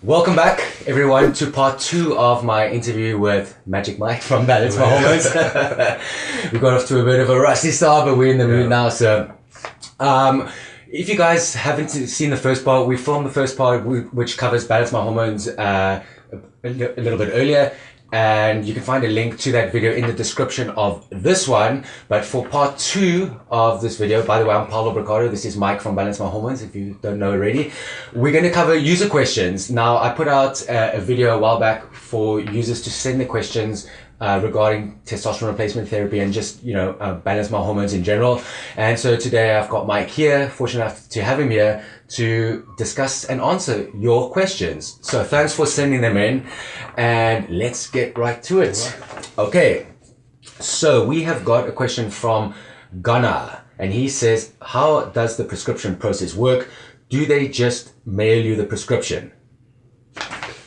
Welcome back, everyone, to part 2 of my interview with Magic Mike from Balance My Hormones. We got off to a bit of a rusty start, but we're in the mood now. So, if you guys haven't seen the first part, we filmed the first part, which covers Balance My Hormones a little bit earlier. And you can find a link to that video in the description of this one. But for part 2 of this video, by the way, I'm Paolo Broccardo. This is Mike from Balance My Hormones, if you don't know already. We're going to cover user questions. Now, I put out a video a while back for users to send the questions regarding testosterone replacement therapy and just, balance my hormones in general. And so today I've got Mike here, fortunate enough to have him here to discuss and answer your questions. So thanks for sending them in, and let's get right to it. Okay, so we have got a question from Gunnar, and he says, how does the prescription process work? Do they just mail you the prescription?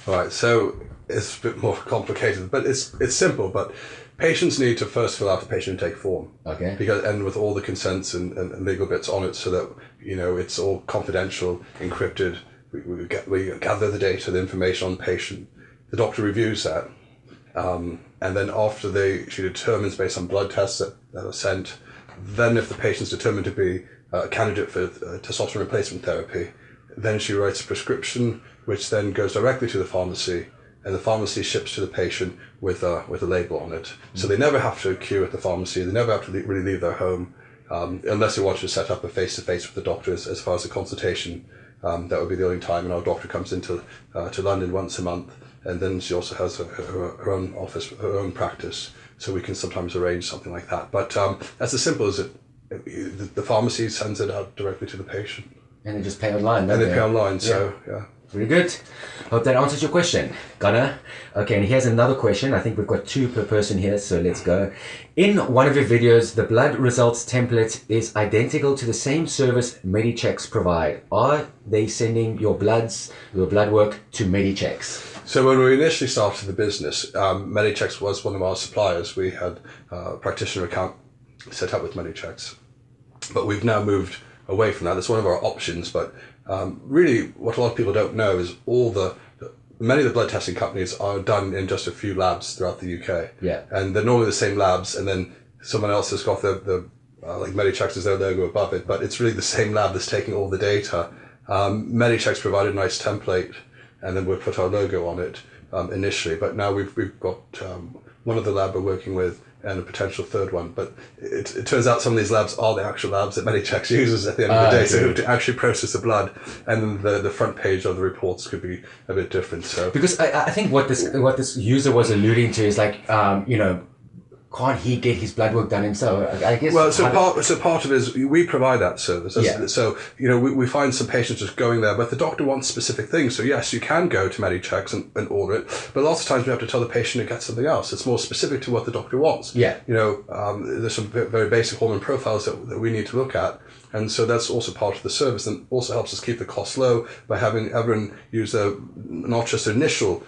All right, so it's a bit more complicated, but it's simple. But patients need to first fill out a patient intake form. Okay. And with all the consents and legal bits on it, so that it's all confidential, encrypted. We gather the data, the information on the patient. The doctor reviews that, and then after she determines based on blood tests that are sent. Then, if the patient's determined to be a candidate for testosterone replacement therapy, then she writes a prescription, which then goes directly to the pharmacy. And the pharmacy ships to the patient with a label on it. So they never have to queue at the pharmacy. They never have to really leave their home, unless they want to set up a face-to-face with the doctor as far as a consultation. That would be the only time. And our doctor comes into to London once a month. And then she also has her own office, her own practice. So we can sometimes arrange something like that. But that's as simple as it. The pharmacy sends it out directly to the patient. And they just pay online, don't they? And they pay online, so yeah. Very good. Hope that answers your question, Gunnar. Okay, and here's another question. I think we've got 2 per person here, so let's go. In one of your videos, the blood results template is identical to the same service Medichecks provide. Are they sending your blood work to Medichecks? So when we initially started the business, Medichecks was one of our suppliers. We had a practitioner account set up with Medichecks, but we've now moved away from that. That's one of our options, but really what a lot of people don't know is many of the blood testing companies are done in just a few labs throughout the UK. Yeah. And they're normally the same labs, and then someone else has got the like Medichecks as their logo above it, but it's really the same lab that's taking all the data. Medichecks provided a nice template, and then we'll put our logo on it initially, but now we've got one of the lab we're working with and a potential third one. But it turns out some of these labs are the actual labs that Medichecks uses at the end of the day, so to actually process the blood, and then the front page of the reports could be a bit different. So because I think what this user was alluding to is like, can't he get his blood work done himself? I guess. Well, so part of it is we provide that service. Yeah. So we find some patients just going there, but the doctor wants specific things. So yes, you can go to Medichecks and order it, but lots of times we have to tell the patient to get something else. It's more specific to what the doctor wants. Yeah. There's some very basic hormone profiles that we need to look at. And so that's also part of the service, and also helps us keep the costs low by having everyone use not just initial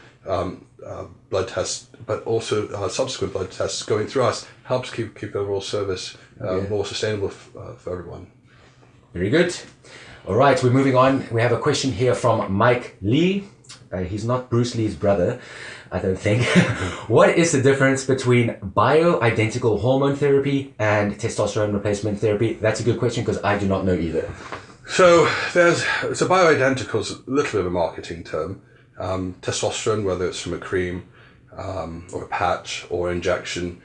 blood tests, but also subsequent blood tests going through us. Helps keep the overall service more sustainable for everyone. Very good. All right, we're moving on. We have a question here from Mike Lee. He's not Bruce Lee's brother, I don't think. What is the difference between bioidentical hormone therapy and testosterone replacement therapy? That's a good question, because I do not know either. So bioidentical is a little bit of a marketing term. Testosterone, whether it's from a cream or a patch or injection,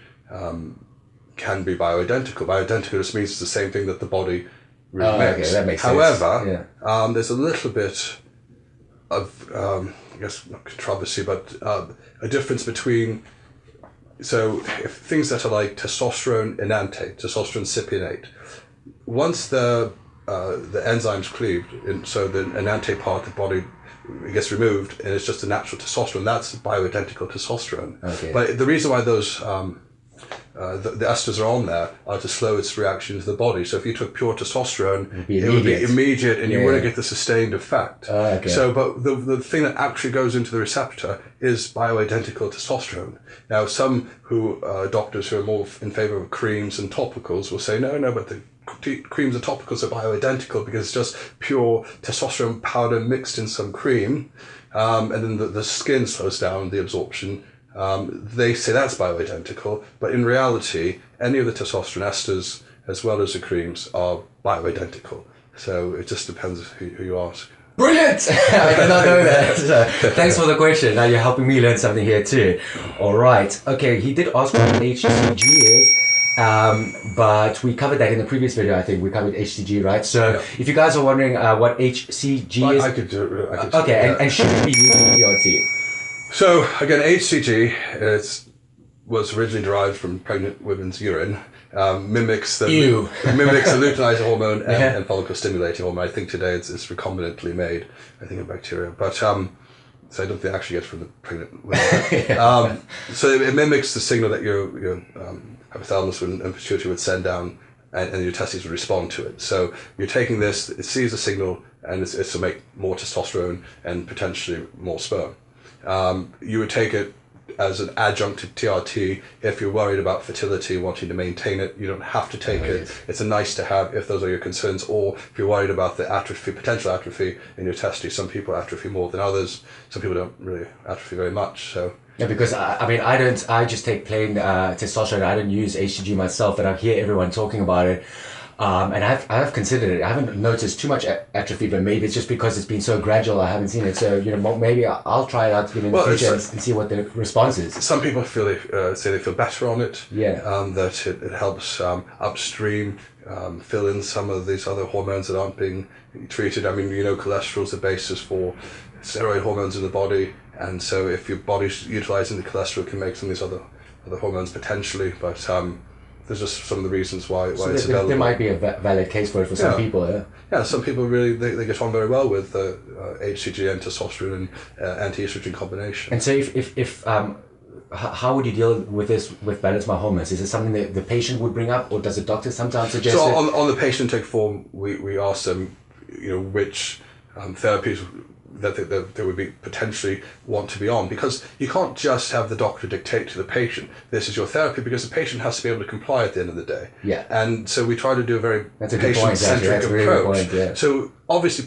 can be bioidentical. Bioidentical just means it's the same thing that the body really makes. Okay, that makes However, sense. there's a little bit of, I guess not controversy, but a difference between, so if things that are like testosterone enantate, testosterone cypionate, once the enzyme's cleaved, so the enantate part of the body gets removed and it's just a natural testosterone, that's bioidentical testosterone. Okay. But the reason why those the esters are on there are to slow its reaction to the body. So if you took pure testosterone, it would be immediate and you wouldn't get the sustained effect. Okay. So, but the thing that actually goes into the receptor is bioidentical testosterone. Now, some doctors who are more in favor of creams and topicals will say, no, but the creams and topicals are bioidentical because it's just pure testosterone powder mixed in some cream, and then the skin slows down the absorption. They say that's bioidentical, but in reality, any of the testosterone esters, as well as the creams, are bioidentical. So it just depends who you ask. Brilliant! I did not know that. So, thanks for the question. Now you're helping me learn something here too. All right. Okay, he did ask what HCG is. But we covered that in the previous video. I think we covered HCG, right? So if you guys are wondering what HCG is, I could do it. Okay, and should it be used in PRT? So again, HCG was originally derived from pregnant women's urine. Mimics the luteinizing hormone and follicle stimulating hormone. I think today it's recombinantly made. I think in bacteria, but so I don't think it actually gets from the pregnant women. So it mimics the signal that your hypothalamus and pituitary would send down, and your testes would respond to it. So you're taking this, it sees the signal, and it's to make more testosterone and potentially more sperm. You would take it as an adjunct to TRT if you're worried about fertility, wanting to maintain it. You don't have to take it. It's a nice to have if those are your concerns, or if you're worried about the potential atrophy in your testes. Some people atrophy more than others. Some people don't really atrophy very much. So yeah, because I just take plain testosterone. I don't use HCG myself, but I hear everyone talking about it. And I've considered it. I haven't noticed too much atrophy, but maybe it's just because it's been so gradual. I haven't seen it. So maybe I'll try it out in the future and see what the response is. Some people say they feel better on it. Yeah. That it helps upstream, fill in some of these other hormones that aren't being treated. I mean, cholesterol is the basis for steroid hormones in the body, and so if your body's utilizing the cholesterol, it can make some of these other hormones potentially, but. There's just some of the reasons why it's available. There might be a valid case for it for some people. Yeah, some people really they get on very well with HCG and testosterone and anti-estrogen combination. And so if how would you deal with this with balance my hormones? Is it something that the patient would bring up, or does the doctor sometimes suggest? So on the patient intake form, we ask them, which therapies that they would be potentially want to be on, because you can't just have the doctor dictate to the patient this is your therapy, because the patient has to be able to comply at the end of the day. Yeah. And so we try to do a very patient-centric approach. So obviously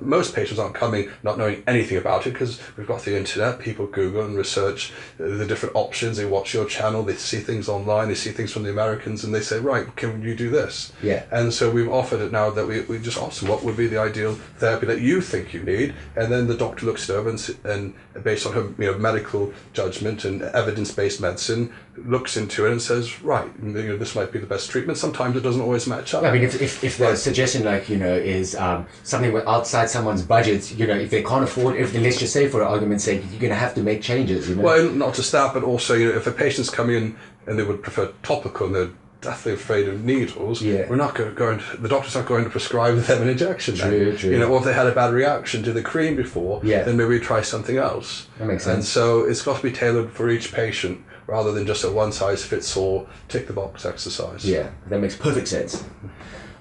most patients aren't coming not knowing anything about it, because we've got the internet, people Google and research the different options, they watch your channel, they see things online, they see things from the Americans, and they say, right, can you do this? Yeah. And so we've offered it now that we just ask them what would be the ideal therapy that you think you need, and then the doctor looks it over and based on her medical judgment and evidence-based medicine, looks into it and says, right, this might be the best treatment. Sometimes it doesn't always match up. I mean, if the suggestion is something outside someone's budget, if they can't afford everything, let's just say for argument's sake, you're going to have to make changes. Well, not just that, but also if a patient's coming in and they would prefer topical and they're deathly afraid of needles, we're not the doctor's not going to prescribe them an injection. True. Or if they had a bad reaction to the cream before, then maybe we try something else. That makes sense. And so it's got to be tailored for each patient, rather than just a one-size-fits-all, tick-the-box exercise. Yeah, that makes perfect sense.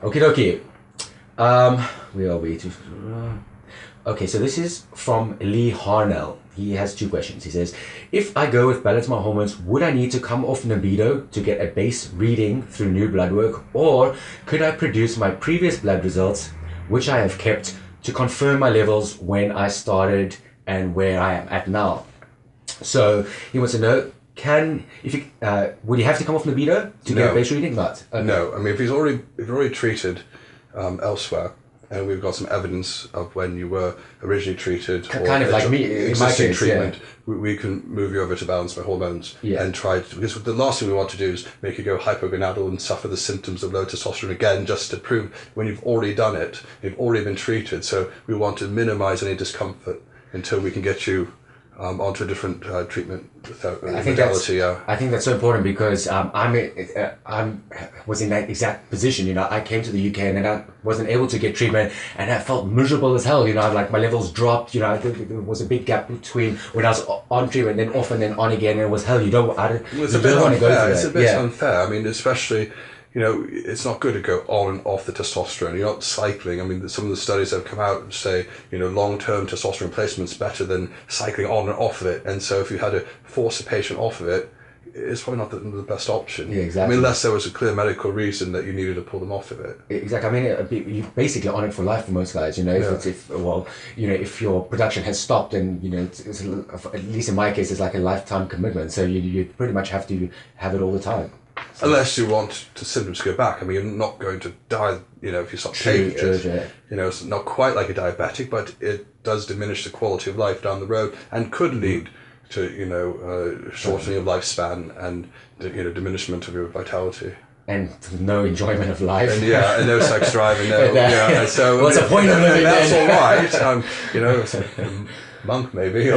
Okie dokie. Where are we? Okay, so this is from Lee Harnell. He has two questions. He says, if I go with balance my hormones, would I need to come off Nebido to get a base reading through new blood work, or could I produce my previous blood results, which I have kept, to confirm my levels when I started and where I am at now? So he wants to know, would he have to come off Nebido to get a base reading? Not. Okay. No. I mean, if he's already treated elsewhere, and we've got some evidence of when you were originally treated, kind of like me in my case, treatment, we can move you over to balance my hormones and try to, because the last thing we want to do is make you go hypogonadal and suffer the symptoms of low testosterone again, just to prove when you've already done it, you've already been treated. So we want to minimize any discomfort until we can get you onto a different treatment I think modality. I think that's so important because I was in that exact position. You know, I came to the UK and then I wasn't able to get treatment, and I felt miserable as hell. You know, like my levels dropped. You know, there was a big gap between when I was on treatment, then off, and then on again. And it was hell. You don't. It's a bit unfair. It's a bit unfair. I mean, especially. You know, it's not good to go on and off the testosterone. You're not cycling. I mean, some of the studies that have come out say, you know, long-term testosterone replacement's better than cycling on and off of it. And so if you had to force a patient off of it, it's probably not the best option. Yeah, exactly. I mean, unless there was a clear medical reason that you needed to pull them off of it. Exactly. I mean, you're basically on it for life for most guys. You know, if your production has stopped, then you know, it's at least in my case, it's like a lifetime commitment. So you pretty much have to have it all the time. So, unless you want the symptoms to go back. I mean, you're not going to die, you know, if you stop taking it. Yeah. You know, it's not quite like a diabetic, but it does diminish the quality of life down the road and could lead to, you know, shortening of lifespan and, you know, diminishment of your vitality. And no enjoyment of life. And and no sex drive and no, so what's the point of living? That's all right. You know, it's a monk maybe.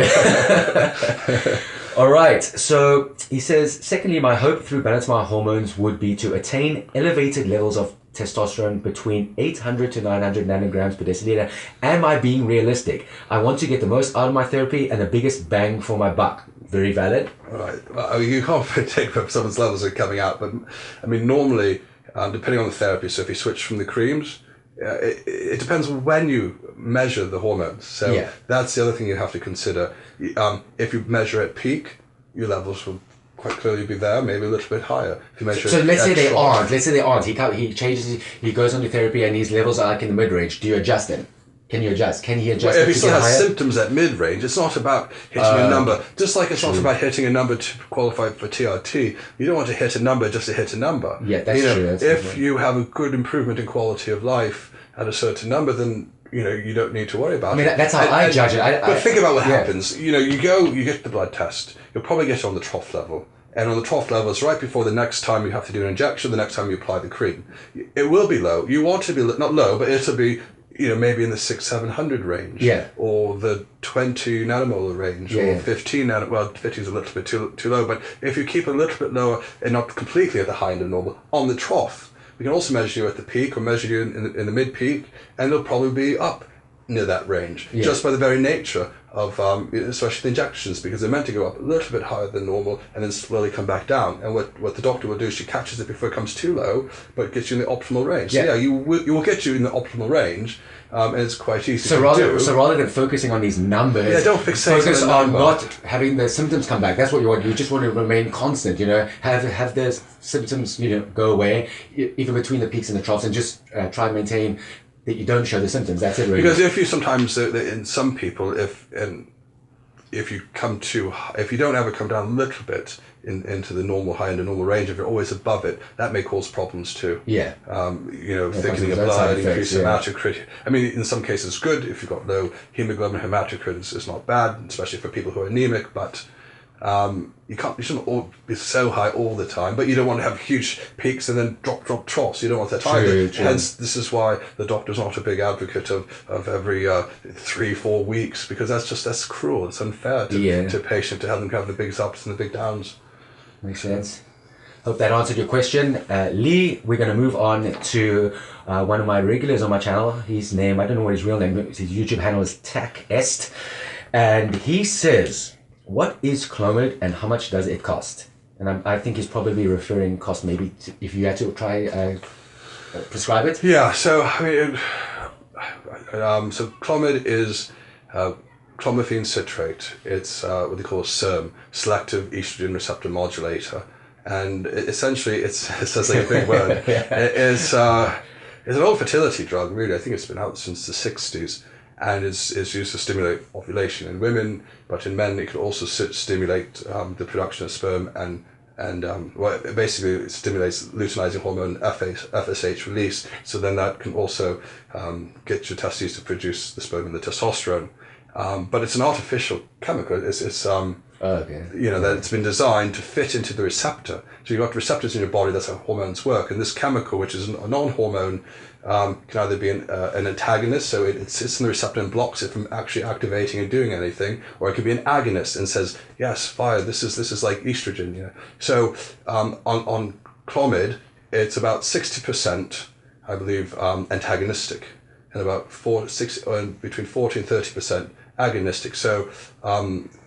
All right, so he says, secondly, my hope through Balance My Hormones would be to attain elevated levels of testosterone between 800 to 900 nanograms per deciliter. Am I being realistic? I want to get the most out of my therapy and the biggest bang for my buck. Very valid. Right. Well, I mean, you can't predict where someone's levels are coming out, but I mean, normally, depending on the therapy, so if you switch from the creams, it depends on when you measure the hormones. So that's the other thing you have to consider. If you measure at peak, your levels will quite clearly be there, maybe a little bit higher. If you measure so let's say they aren't. Let's say they aren't. He changes. He goes on to therapy, and his levels are like in the mid range. Do you adjust then? Can you adjust? Can he adjust? Well, if he still has symptoms at mid range, it's not about hitting a number. Just like it's not about hitting a number to qualify for TRT. You don't want to hit a number just to hit a number. Yeah, that's true. If you have a good improvement in quality of life at a certain number, then you know you don't need to worry about it. I mean, that's how I judge it. But think about what happens. You know, you get the blood test. You'll probably get it on the trough level. And on the trough level, it's right before the next time you have to do an injection, the next time you apply the cream. It will be low. You want to be, not low, but it'll be, you know, maybe in the 600-700 range. Yeah. Or the 20 nanomolar range. Or 15 nanomolar. Well, 50 is a little bit too low. But if you keep it a little bit lower and not completely at the high end of normal, on the trough, we can also measure you at the peak or measure you in the mid-peak, and they'll probably be up near that range, just by the very nature of especially the injections, because they're meant to go up a little bit higher than normal and then slowly come back down. And what the doctor will do is she catches it before it comes too low, but gets you in the optimal range. So you will get you in the optimal range, and it's quite easy to do. So rather than focusing on these numbers, don't focus on not having the symptoms come back. That's what you want. You just want to remain constant. You know, have the symptoms go away, even between the peaks and the troughs, and just try and maintain that you don't show the symptoms. That's it, really. Because if you sometimes, in some people, if you don't ever come down a little bit into the normal high end and normal range, if you're always above it, that may cause problems too. Yeah. Thickening of blood, increasing hematocrit. I mean, in some cases it's good. If you've got low hemoglobin, hematocrit is not bad, especially for people who are anemic, but you shouldn't all be so high all the time, but you don't want to have huge peaks and then drop troughs. You don't want that either. Hence, this is why the doctor's not a big advocate of every 3-4 weeks, because that's cruel. It's unfair to a patient to have them have the big ups and the big downs. Makes sense. Hope that answered your question. Lee, we're going to move on to one of my regulars on my channel. His name, I don't know what his real name is. His YouTube handle is TACest. And he says, what is Clomid and how much does it cost? And I think he's probably referring cost maybe to, if you had to try prescribe it. Yeah, so I mean, so Clomid is clomiphene citrate. It's what they call a SERM, selective estrogen receptor modulator, and essentially it sounds like a big word. It's an old fertility drug, really. I think it's been out since the 60s. And it's used to stimulate ovulation in women, but in men it can also stimulate the production of sperm and basically it stimulates luteinizing hormone FSH release. So then that can also get your testes to produce the sperm and the testosterone. But it's an artificial chemical. Okay. That it's been designed to fit into the receptor. So you've got receptors in your body, that's how hormones work. And this chemical, which is a non-hormone, can either be an antagonist, so it sits in the receptor and blocks it from actually activating and doing anything, or it could be an agonist and says, yes, fire, this is like estrogen. So on Clomid, it's about 60%, I believe, antagonistic, and about between 40 and 30% agonistic. So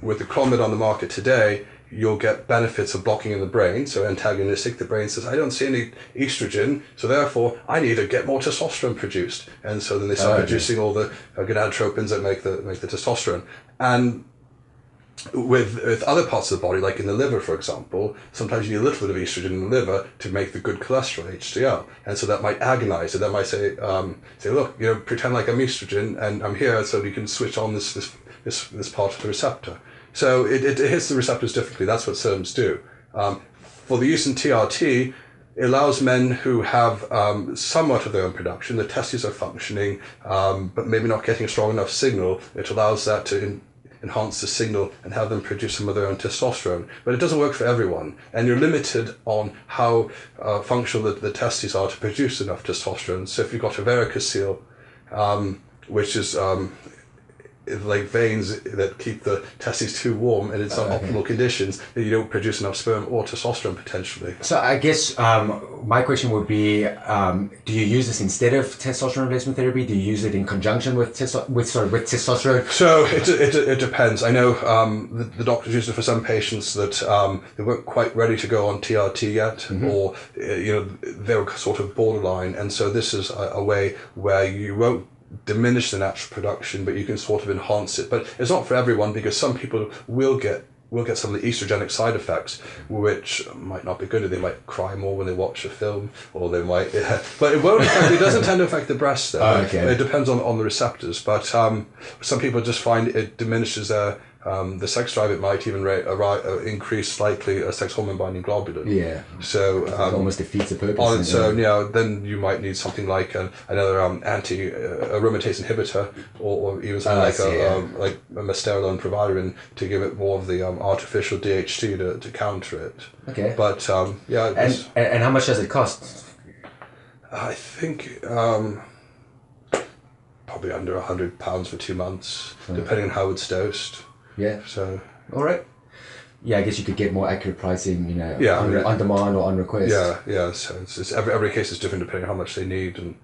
with the Clomid on the market today, you'll get benefits of blocking in the brain. So antagonistic, the brain says, I don't see any estrogen, so therefore I need to get more testosterone produced. And so then they start producing all the gonadotropins that make the testosterone. And with other parts of the body, like in the liver, for example, sometimes you need a little bit of estrogen in the liver to make the good cholesterol, HDL. And so that might agonize it. That might say, look, pretend like I'm estrogen and I'm here, so you can switch on this part of the receptor. So it hits the receptors differently. That's what serums do. For the use in TRT, it allows men who have somewhat of their own production. The testes are functioning, but maybe not getting a strong enough signal. It allows that to enhance the signal and have them produce some of their own testosterone. But it doesn't work for everyone. And you're limited on how functional the testes are to produce enough testosterone. So if you've got a varicocele, which is like veins that keep the testes too warm and it's not optimal conditions, then you don't produce enough sperm or testosterone potentially. So I guess my question would be, do you use this instead of testosterone replacement therapy? Do you use it in conjunction with testosterone? So it depends. I know the doctors use it for some patients that they weren't quite ready to go on TRT yet, or they were sort of borderline, and so this is a way where you won't diminish the natural production, but you can sort of enhance it. But it's not for everyone, because some people will get some of the estrogenic side effects, which might not be good. They might cry more when they watch a film, or they might, but it won't affect, it doesn't tend to affect the breast though. It depends on the receptors, but some people just find it diminishes the sex drive. It might even increase slightly a sex hormone binding globulin. Yeah. So it almost defeats the purpose. On its own, then you might need something like another aromatase inhibitor, or even something like a mesterolone provider, to give it more of the artificial DHT to counter it. Okay. But and how much does it cost? I think probably under £100 for 2 months, depending on how it's dosed. Yeah. So. All right. Yeah, I guess you could get more accurate pricing, on demand or on request. Yeah. So it's every case is different depending on how much they need, and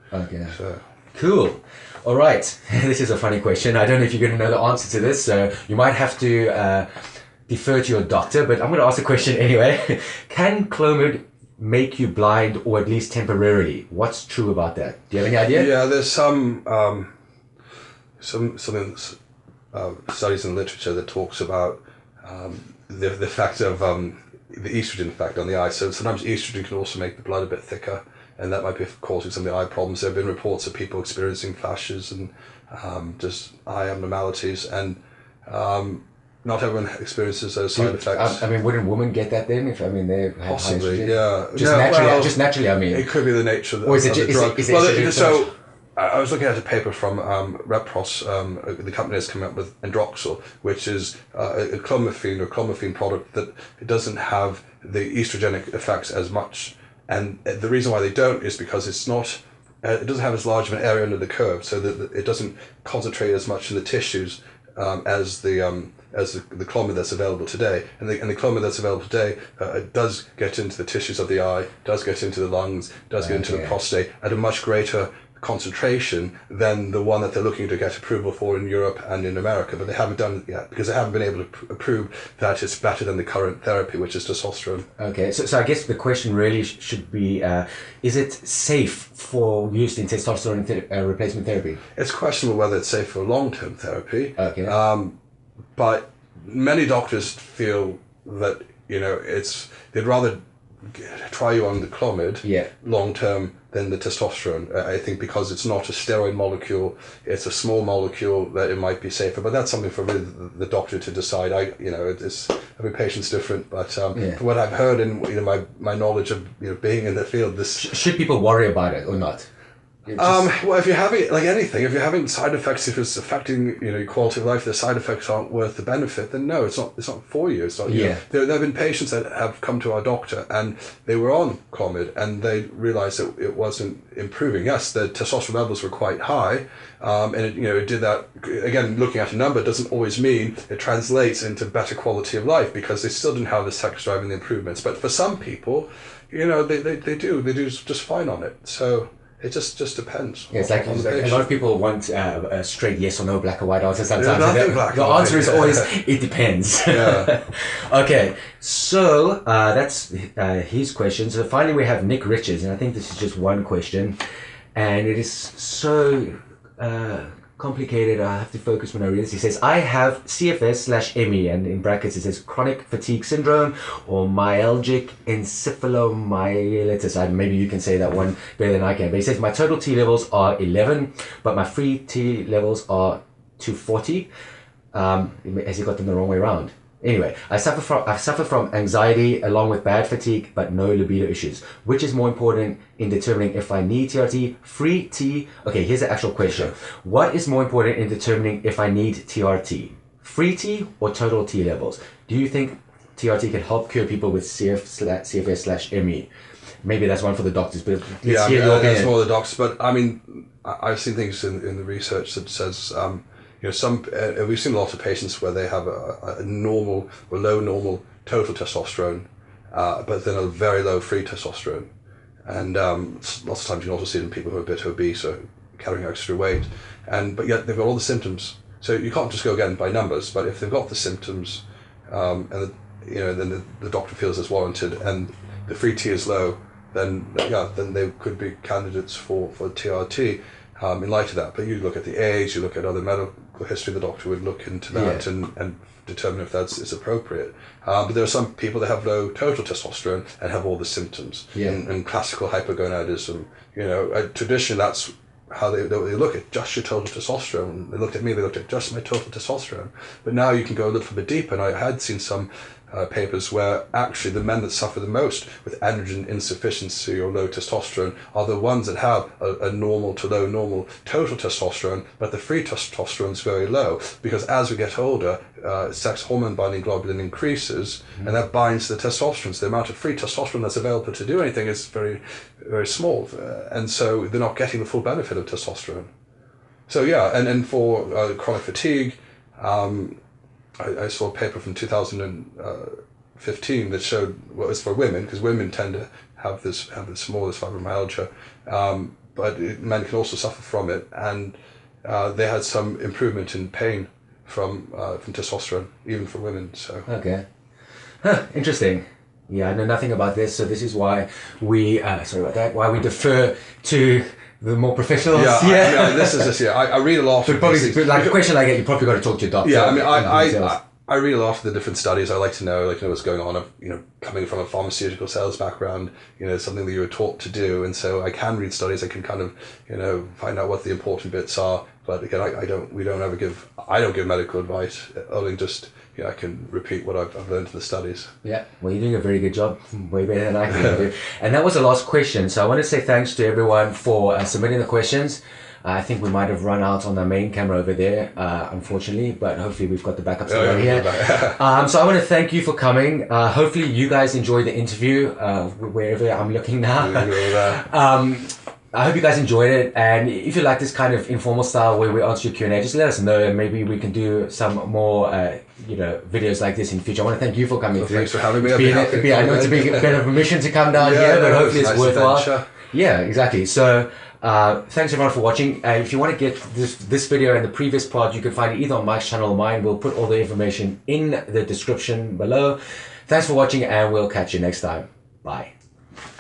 so. Cool. All right. This is a funny question. I don't know if you're going to know the answer to this, so you might have to defer to your doctor. But I'm going to ask the question anyway. Can Clomid make you blind, or at least temporarily? What's true about that? Do you have any idea? Yeah, there's some studies in literature that talks about the effect of the estrogen effect on the eye. So sometimes estrogen can also make the blood a bit thicker, and that might be causing some of the eye problems. There have been reports of people experiencing flashes and just eye abnormalities, and not everyone experiences those side effects. I mean, wouldn't women get that then? They have possibly, high estrogen? Just naturally. I mean, it could be the nature of the, or is it drug. So I was looking at a paper from Repros, the company that's coming up with Androxyl, which is a clomiphene product that it doesn't have the estrogenic effects as much. And the reason why they don't is because it's not, it doesn't have as large of an area under the curve, so that it doesn't concentrate as much in the tissues as the Clomid that's available today. And the Clomid that's available today it does get into the tissues of the eye, does get into the lungs, does get into the prostate at a much greater concentration than the one that they're looking to get approval for in Europe and in America, but they haven't done it yet because they haven't been able to prove that it's better than the current therapy, which is testosterone. Okay, so I guess the question really should be, is it safe for use in testosterone replacement therapy? It's questionable whether it's safe for long-term therapy. Okay. But many doctors feel that, they'd rather try you on the Clomid long-term than the testosterone. I think because it's not a steroid molecule, it's a small molecule, that it might be safer. But that's something for really the doctor to decide. It's every patient's different. But from what I've heard and my knowledge of being in the field, this should people worry about it or not? Well, if you're having, like anything, if you're having side effects, if it's affecting, your quality of life, the side effects aren't worth the benefit, then no, it's not for you. It's not, there have been patients that have come to our doctor and they were on Clomid and they realized that it wasn't improving. Yes, the testosterone levels were quite high, and it did that. Again, looking at a number doesn't always mean it translates into better quality of life, because they still didn't have the sex drive and the improvements. But for some people, they do just fine on it. So it just depends. Yeah, it's like a lot of people want a straight yes or no, black or white answer sometimes. The answer is always, it depends. Yeah. Okay, so that's his question. So finally we have Nick Richards, and I think this is just one question. And it is so complicated, I have to focus when I read this. He says, I have CFS/ME, and in brackets it says chronic fatigue syndrome or myalgic encephalomyelitis. Maybe you can say that one better than I can. But he says, my total T levels are 11, but my free T levels are 240. Has he got them the wrong way around? Anyway, I suffer from anxiety along with bad fatigue, but no libido issues. Which is more important in determining if I need TRT? Free T. Okay, here's the actual question. What is more important in determining if I need TRT? Free T or total T levels? Do you think TRT can help cure people with CFS/ME? Maybe that's one for the doctors, but let's hear your opinion. That's more the doctors. But I mean, I've seen things in the research that says. We've seen a lot of patients where they have a normal or low normal total testosterone, but then a very low free testosterone. And lots of times you can also see it in people who are a bit obese or carrying extra weight, but yet they've got all the symptoms. So you can't just go again by numbers, but if they've got the symptoms, and then the doctor feels it's warranted, and the free T is low, then they could be candidates for TRT. In light of that, but you look at the age, you look at other medical history, the doctor would look into that and determine if it's appropriate. But there are some people that have low total testosterone and have all the symptoms. And classical hypogonadism, traditionally that's how they look at just your total testosterone. They looked at me, they looked at just my total testosterone. But now you can go a little bit deeper, and I had seen some papers where actually the men that suffer the most with androgen insufficiency or low testosterone are the ones that have a normal to low normal total testosterone, but the free testosterone is very low, because as we get older, sex hormone binding globulin increases, and that binds the testosterone. So the amount of free testosterone that's available to do anything is very, very small, and so they're not getting the full benefit of testosterone. So and for chronic fatigue, I saw a paper from 2015 that showed what was for women, because women tend to have this more fibromyalgia, but men can also suffer from it, and they had some improvement in pain from testosterone, even for women. So okay, interesting. Yeah, I know nothing about this, so this is why we why we defer to the more professionals. This is just I read a lot. But probably, like a question like that, you probably got to talk to your doctor. Yeah, I mean, I read a lot of the different studies. I like to know, what's going on. Coming from a pharmaceutical sales background, something that you were taught to do, and so I can read studies. I can kind of, find out what the important bits are. But again, I don't give medical advice. Only just. I can repeat what I've learned in the studies. Yeah, well, you're doing a very good job, way better than I can do. And that was the last question. So I want to say thanks to everyone for submitting the questions. I think we might have run out on the main camera over there, unfortunately, but hopefully we've got the backup still right here. So I want to thank you for coming. Hopefully you guys enjoyed the interview, wherever I'm looking now. I hope you guys enjoyed it, and if you like this kind of informal style where we answer your Q&A, just let us know, and maybe we can do some more videos like this in the future. I want to thank you for coming through. Thanks for having me. I know it's a bit of a mission to come down here, but hopefully it's worthwhile. Adventure. Yeah, exactly. So thanks everyone for watching. If you want to get this video and the previous part, you can find it either on Mike's channel or mine. We'll put all the information in the description below. Thanks for watching, and we'll catch you next time. Bye.